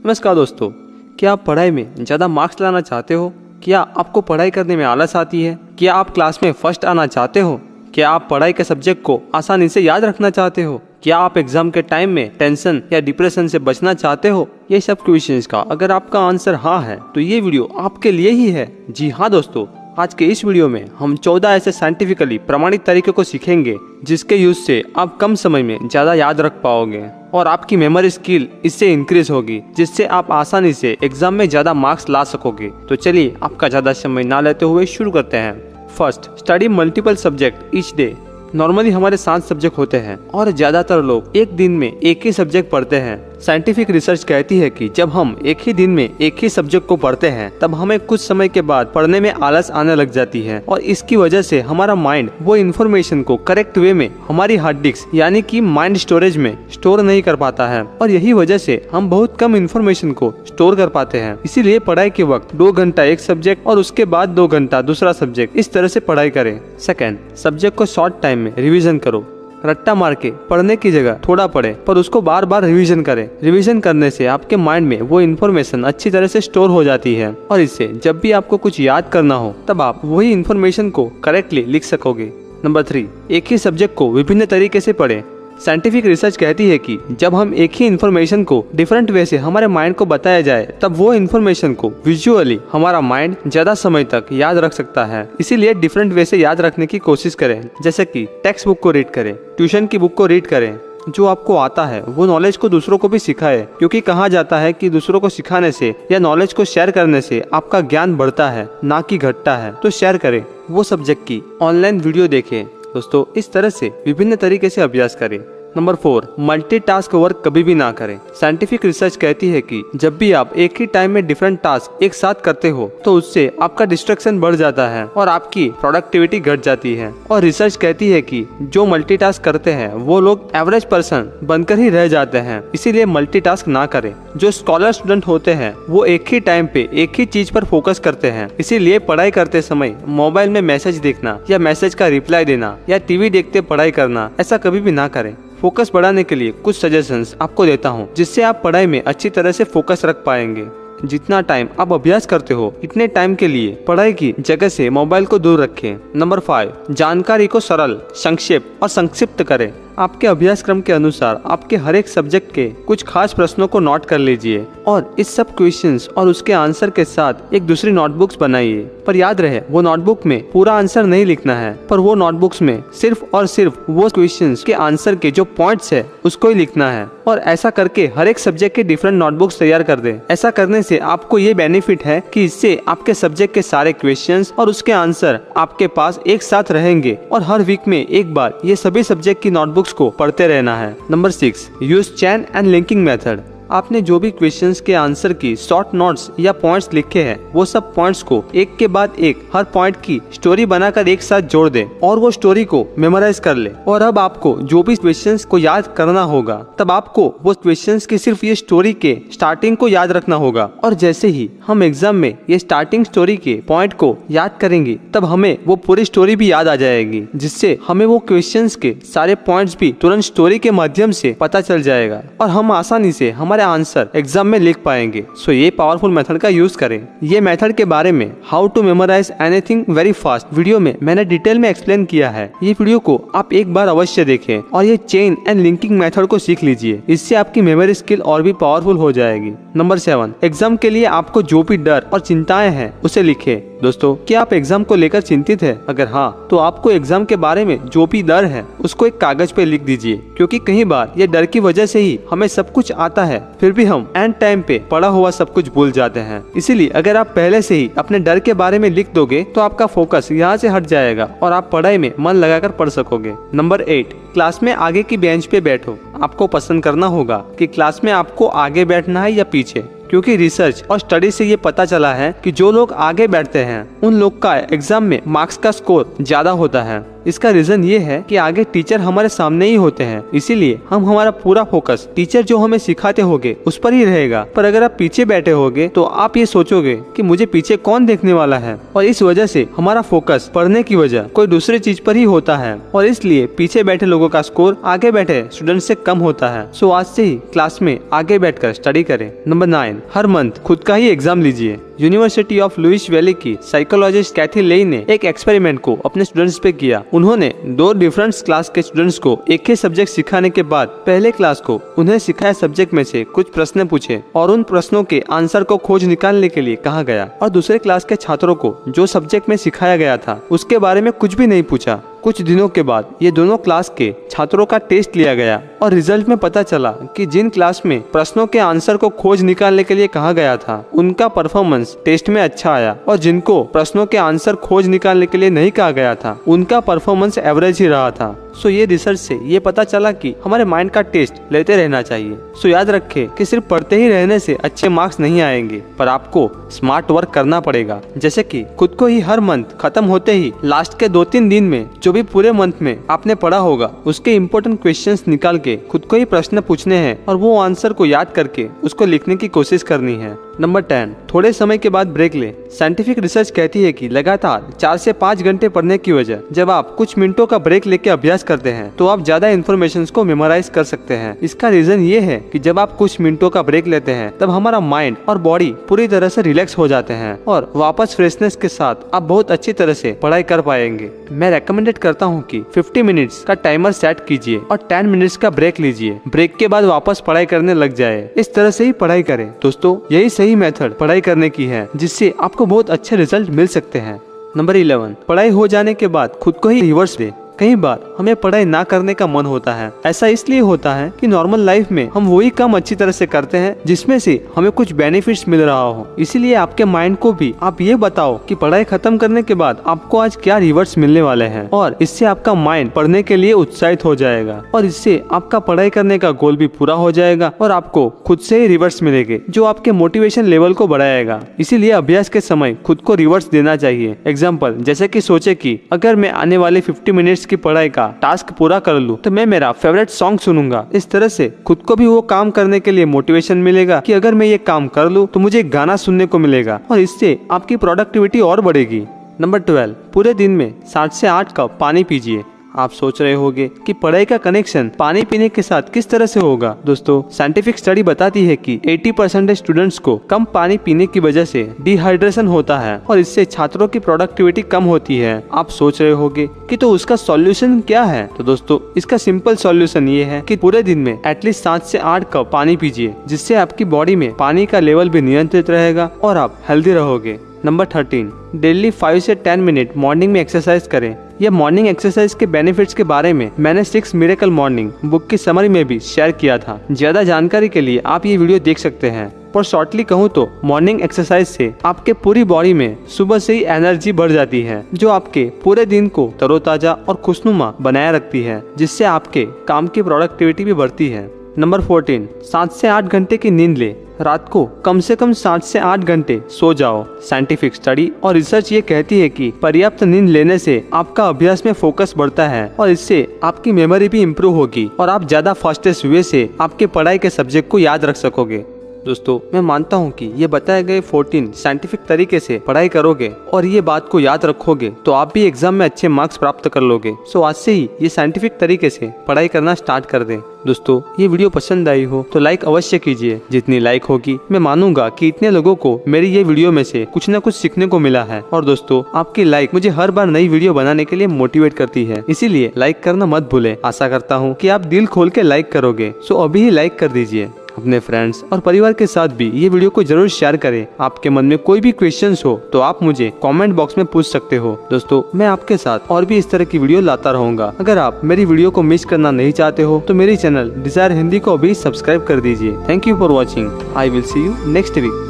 नमस्कार दोस्तों, क्या आप पढ़ाई में ज़्यादा मार्क्स लाना चाहते हो? क्या आपको पढ़ाई करने में आलस आती है? क्या आप क्लास में फर्स्ट आना चाहते हो? क्या आप पढ़ाई के सब्जेक्ट को आसानी से याद रखना चाहते हो? क्या आप एग्जाम के टाइम में टेंशन या डिप्रेशन से बचना चाहते हो? ये सब क्वेश्चंस का अगर आपका आंसर हाँ है तो ये वीडियो आपके लिए ही है। जी हाँ दोस्तों, आज के इस वीडियो में हम 14 ऐसे साइंटिफिकली प्रमाणित तरीके को सीखेंगे जिसके यूज से आप कम समय में ज्यादा याद रख पाओगे और आपकी मेमोरी स्किल इससे इंक्रीज होगी, जिससे आप आसानी से एग्जाम में ज्यादा मार्क्स ला सकोगे। तो चलिए आपका ज्यादा समय ना लेते हुए शुरू करते हैं। First, study multiple subject each day. Normally हमारे 7 सब्जेक्ट होते हैं और ज्यादातर लोग एक दिन में एक ही सब्जेक्ट पढ़ते हैं। साइंटिफिक रिसर्च कहती है कि जब हम एक ही दिन में एक ही सब्जेक्ट को पढ़ते हैं तब हमें कुछ समय के बाद पढ़ने में आलस आने लग जाती है और इसकी वजह से हमारा माइंड वो इन्फॉर्मेशन को करेक्ट वे में हमारी हार्ड डिस्क यानी कि माइंड स्टोरेज में स्टोर नहीं कर पाता है और यही वजह से हम बहुत कम इन्फॉर्मेशन को स्टोर कर पाते हैं। इसीलिए पढ़ाई के वक्त 2 घंटा एक सब्जेक्ट और उसके बाद 2 घंटा दूसरा सब्जेक्ट, इस तरह से पढ़ाई करें। सेकेंड, सब्जेक्ट को शॉर्ट टाइम में रिविजन करो। रट्टा मार के पढ़ने की जगह थोड़ा पढ़े पर उसको बार बार रिवीजन करें। रिवीजन करने से आपके माइंड में वो इन्फॉर्मेशन अच्छी तरह से स्टोर हो जाती है और इससे जब भी आपको कुछ याद करना हो तब आप वही इन्फॉर्मेशन को करेक्टली लिख सकोगे। नंबर 3, एक ही सब्जेक्ट को विभिन्न तरीके से पढ़ें। साइंटिफिक रिसर्च कहती है कि जब हम एक ही इन्फॉर्मेशन को डिफरेंट वे से हमारे माइंड को बताया जाए तब वो इन्फॉर्मेशन को विजुअली हमारा माइंड ज्यादा समय तक याद रख सकता है। इसीलिए डिफरेंट वे से याद रखने की कोशिश करें, जैसे कि टेक्स्ट बुक को रीड करें, ट्यूशन की बुक को रीड करें। जो आपको आता है वो नॉलेज को दूसरों को भी सिखाए, क्योंकि कहा जाता है कि दूसरों को सिखाने से या नॉलेज को शेयर करने से आपका ज्ञान बढ़ता है ना कि घटता है। तो शेयर करें। वो सब्जेक्ट की ऑनलाइन वीडियो देखें। दोस्तों, इस तरह से विभिन्न तरीके से अभ्यास करें। नंबर 4, मल्टीटास्क वर्क कभी भी ना करें। साइंटिफिक रिसर्च कहती है कि जब भी आप एक ही टाइम में डिफरेंट टास्क एक साथ करते हो तो उससे आपका डिस्ट्रैक्शन बढ़ जाता है और आपकी प्रोडक्टिविटी घट जाती है। और रिसर्च कहती है कि जो मल्टीटास्क करते हैं वो लोग एवरेज पर्सन बनकर ही रह जाते हैं। इसीलिए मल्टीटास्क ना करें। जो स्कॉलर स्टूडेंट होते हैं वो एक ही टाइम पे एक ही चीज पर फोकस करते हैं। इसीलिए पढ़ाई करते समय मोबाइल में मैसेज देखना या मैसेज का रिप्लाई देना या टीवी देखते पढ़ाई करना, ऐसा कभी भी ना करें। फोकस बढ़ाने के लिए कुछ सजेशंस आपको देता हूँ जिससे आप पढ़ाई में अच्छी तरह से फोकस रख पाएंगे। जितना टाइम आप अभ्यास करते हो इतने टाइम के लिए पढ़ाई की जगह से मोबाइल को दूर रखें। नंबर 5, जानकारी को सरल, संक्षेप और संक्षिप्त करें। आपके अभ्यास क्रम के अनुसार आपके हर एक सब्जेक्ट के कुछ खास प्रश्नों को नोट कर लीजिए और इस सब क्वेश्चंस और उसके आंसर के साथ एक दूसरी नोटबुक्स बनाइए। पर याद रहे, वो नोटबुक में पूरा आंसर नहीं लिखना है, पर वो नोटबुक्स में सिर्फ और सिर्फ वो क्वेश्चंस के आंसर के जो पॉइंट्स है उसको ही लिखना है। और ऐसा करके हर एक सब्जेक्ट के डिफरेंट नोटबुक्स तैयार कर दे। ऐसा करने से आपको ये बेनिफिट है कि इससे आपके सब्जेक्ट के सारे क्वेश्चंस और उसके आंसर आपके पास एक साथ रहेंगे और हर वीक में एक बार ये सभी सब्जेक्ट की नोटबुक्स को पढ़ते रहना है। Number 6, use chain and linking method. आपने जो भी क्वेश्चंस के आंसर की शॉर्ट नोट्स या पॉइंट्स लिखे हैं वो सब पॉइंट्स को एक के बाद एक हर पॉइंट की स्टोरी बनाकर एक साथ जोड़ दें और वो स्टोरी को मेमोराइज कर ले। और अब आपको जो भी क्वेश्चंस को याद करना होगा तब आपको वो क्वेश्चंस की सिर्फ ये स्टोरी के स्टार्टिंग को याद रखना होगा। और जैसे ही हम एग्जाम में ये स्टार्टिंग स्टोरी के पॉइंट को याद करेंगे तब हमें वो पूरी स्टोरी भी याद आ जाएगी, जिससे हमें वो क्वेश्चंस के सारे पॉइंट्स भी तुरंत स्टोरी के माध्यम से पता चल जाएगा और हम आसानी से हमारे आंसर एग्जाम में लिख पाएंगे। सो ये पावरफुल मेथड का यूज करें। ये मेथड के बारे में how to memorise anything very fast video में मैंने डिटेल में एक्सप्लेन किया है। ये वीडियो को आप एक बार अवश्य देखें और ये चेन एंड लिंकिंग मेथड को सीख लीजिए। इससे आपकी मेमोरी स्किल और भी पावरफुल हो जाएगी। नंबर 7, एग्जाम के लिए आपको जो भी डर और चिंताएं हैं उसे लिखें। दोस्तों, क्या आप एग्जाम को लेकर चिंतित है? अगर हाँ तो आपको एग्जाम के बारे में जो भी डर है उसको एक कागज पे लिख दीजिए, क्योंकि कई बार ये डर की वजह से ही हमें सब कुछ आता है फिर भी हम एंड टाइम पे पढ़ा हुआ सब कुछ भूल जाते हैं। इसीलिए अगर आप पहले से ही अपने डर के बारे में लिख दोगे तो आपका फोकस यहाँ से हट जाएगा और आप पढ़ाई में मन लगाकर पढ़ सकोगे। नंबर 8, क्लास में आगे की बेंच पे बैठो। आपको पसंद करना होगा कि क्लास में आपको आगे बैठना है या पीछे, क्योंकि रिसर्च और स्टडी से ये पता चला है कि जो लोग आगे बैठते हैं उन लोग का एग्जाम में मार्क्स का स्कोर ज्यादा होता है इसका रीजन ये है कि आगे टीचर हमारे सामने ही होते हैं, इसीलिए हम हमारा पूरा फोकस टीचर जो हमें सिखाते होगे उस पर ही रहेगा। पर अगर आप पीछे बैठे होगे तो आप ये सोचोगे कि मुझे पीछे कौन देखने वाला है, और इस वजह से हमारा फोकस पढ़ने की वजह कोई दूसरी चीज पर ही होता है, और इसलिए पीछे बैठे लोगों का स्कोर आगे बैठे स्टूडेंट से कम होता है। सो आज से ही क्लास में आगे बैठकर स्टडी करें। नंबर 9, हर मंथ खुद का ही एग्जाम लीजिए। यूनिवर्सिटी ऑफ लुइस वैली की साइकोलॉजिस्ट कैथी लेई ने एक एक्सपेरिमेंट को अपने स्टूडेंट्स पे किया। उन्होंने 2 डिफरेंट क्लास के स्टूडेंट्स को एक ही सब्जेक्ट सिखाने के बाद पहले क्लास को उन्हें सिखाए सब्जेक्ट में से कुछ प्रश्न पूछे और उन प्रश्नों के आंसर को खोज निकालने के लिए कहा गया, और दूसरे क्लास के छात्रों को जो सब्जेक्ट में सिखाया गया था उसके बारे में कुछ भी नहीं पूछा। कुछ दिनों के बाद ये दोनों क्लास के छात्रों का टेस्ट लिया गया और रिजल्ट में पता चला कि जिन क्लास में प्रश्नों के आंसर को खोज निकालने के लिए कहा गया था उनका परफॉर्मेंस टेस्ट में अच्छा आया, और जिनको प्रश्नों के आंसर खोज निकालने के लिए नहीं कहा गया था उनका परफॉर्मेंस एवरेज ही रहा था। सो ये रिसर्च से ये पता चला कि हमारे माइंड का टेस्ट लेते रहना चाहिए। सो याद रखें कि सिर्फ पढ़ते ही रहने से अच्छे मार्क्स नहीं आएंगे, पर आपको स्मार्ट वर्क करना पड़ेगा। जैसे कि खुद को ही हर मंथ खत्म होते ही लास्ट के 2-3 दिन में जो भी पूरे मंथ में आपने पढ़ा होगा उसके इम्पोर्टेंट क्वेश्चंस निकाल के खुद को ही प्रश्न पूछने हैं और वो आंसर को याद करके उसको लिखने की कोशिश करनी है। नंबर 10, थोड़े समय के बाद ब्रेक ले। साइंटिफिक रिसर्च कहती है कि लगातार 4 से 5 घंटे पढ़ने की वजह जब आप कुछ मिनटों का ब्रेक लेके अभ्यास करते हैं तो आप ज्यादा इन्फॉर्मेशन को मेमोराइज कर सकते हैं। इसका रीजन ये है कि जब आप कुछ मिनटों का ब्रेक लेते हैं तब हमारा माइंड और बॉडी पूरी तरह से रिलैक्स हो जाते हैं और वापस फ्रेशनेस के साथ आप बहुत अच्छी तरह से पढ़ाई कर पाएंगे। मैं रेकमेंडेड करता हूँ कि 50 मिनट्स का टाइमर सेट कीजिए और 10 मिनट्स का ब्रेक लीजिए। ब्रेक के बाद वापस पढ़ाई करने लग जाए। इस तरह से ही पढ़ाई करें। दोस्तों, यही सही मेथड पढ़ाई करने की है जिससे आपको बहुत अच्छे रिजल्ट मिल सकते हैं। नंबर 11, पढ़ाई हो जाने के बाद खुद को ही रिवर्स दे। कई बार हमें पढ़ाई ना करने का मन होता है। ऐसा इसलिए होता है कि नॉर्मल लाइफ में हम वही काम अच्छी तरह से करते हैं जिसमें से हमें कुछ बेनिफिट्स मिल रहा हो। इसीलिए आपके माइंड को भी आप ये बताओ कि पढ़ाई खत्म करने के बाद आपको आज क्या रिवर्स मिलने वाले हैं, और इससे आपका माइंड पढ़ने के लिए उत्साहित हो जाएगा और इससे आपका पढ़ाई करने का गोल भी पूरा हो जाएगा और आपको खुद से ही रिवर्स मिलेंगे जो आपके मोटिवेशन लेवल को बढ़ाएगा। इसीलिए अभ्यास के समय खुद को रिवर्स देना चाहिए। एग्जाम्पल, जैसे कि सोचे कि अगर मैं आने वाले 50 मिनट्स की पढ़ाई का टास्क पूरा कर लूं तो मैं मेरा फेवरेट सॉन्ग सुनूंगा। इस तरह से खुद को भी वो काम करने के लिए मोटिवेशन मिलेगा कि अगर मैं ये काम कर लूं तो मुझे गाना सुनने को मिलेगा और इससे आपकी प्रोडक्टिविटी और बढ़ेगी। नंबर 12, पूरे दिन में 7 से 8 कप पानी पीजिए। आप सोच रहे होंगे कि पढ़ाई का कनेक्शन पानी पीने के साथ किस तरह से होगा। दोस्तों, साइंटिफिक स्टडी बताती है कि 80% स्टूडेंट्स को कम पानी पीने की वजह से डिहाइड्रेशन होता है और इससे छात्रों की प्रोडक्टिविटी कम होती है। आप सोच रहे होंगे कि तो उसका सॉल्यूशन क्या है। तो दोस्तों, इसका सिंपल सॉल्यूशन ये है कि पूरे दिन में एटलीस्ट 7 से 8 कप पानी पीजिए, जिससे आपकी बॉडी में पानी का लेवल भी नियंत्रित रहेगा और आप हेल्दी रहोगे। नंबर 13, डेली 5 से 10 मिनट मॉर्निंग में एक्सरसाइज करें। यह मॉर्निंग एक्सरसाइज के बेनिफिट्स के बारे में मैंने 6 मिरेकल मॉर्निंग बुक की समरी में भी शेयर किया था। ज्यादा जानकारी के लिए आप ये वीडियो देख सकते हैं। पर शॉर्टली कहूँ तो मॉर्निंग एक्सरसाइज से आपके पूरी बॉडी में सुबह से ही एनर्जी बढ़ जाती है जो आपके पूरे दिन को तरोताजा और खुशनुमा बनाए रखती है, जिससे आपके काम की प्रोडक्टिविटी भी बढ़ती है। नंबर 14, 7 से 8 घंटे की नींद ले। रात को कम से कम 7 से 8 घंटे सो जाओ। साइंटिफिक स्टडी और रिसर्च ये कहती है कि पर्याप्त नींद लेने से आपका अभ्यास में फोकस बढ़ता है और इससे आपकी मेमोरी भी इम्प्रूव होगी और आप ज्यादा फास्टेस्ट वे से आपके पढ़ाई के सब्जेक्ट को याद रख सकोगे। दोस्तों, मैं मानता हूँ कि ये बताए गए 14 साइंटिफिक तरीके से पढ़ाई करोगे और ये बात को याद रखोगे तो आप भी एग्जाम में अच्छे मार्क्स प्राप्त कर लोगे। सो आज से ही ये साइंटिफिक तरीके से पढ़ाई करना स्टार्ट कर दें। दोस्तों, ये वीडियो पसंद आई हो तो लाइक अवश्य कीजिए। जितनी लाइक होगी मैं मानूंगा कि इतने लोगों को मेरी ये वीडियो में से कुछ न कुछ सीखने को मिला है। और दोस्तों, आपकी लाइक मुझे हर बार नई वीडियो बनाने के लिए मोटिवेट करती है, इसीलिए लाइक करना मत भूले। आशा करता हूँ कि आप दिल खोल के लाइक करोगे। सो अभी ही लाइक कर दीजिए। अपने फ्रेंड्स और परिवार के साथ भी ये वीडियो को जरूर शेयर करें। आपके मन में कोई भी क्वेश्चंस हो तो आप मुझे कमेंट बॉक्स में पूछ सकते हो। दोस्तों, मैं आपके साथ और भी इस तरह की वीडियो लाता रहूंगा। अगर आप मेरी वीडियो को मिस करना नहीं चाहते हो तो मेरी चैनल डिजायर हिंदी को भी सब्सक्राइब कर दीजिए। Thank you for watching. I will see you next week.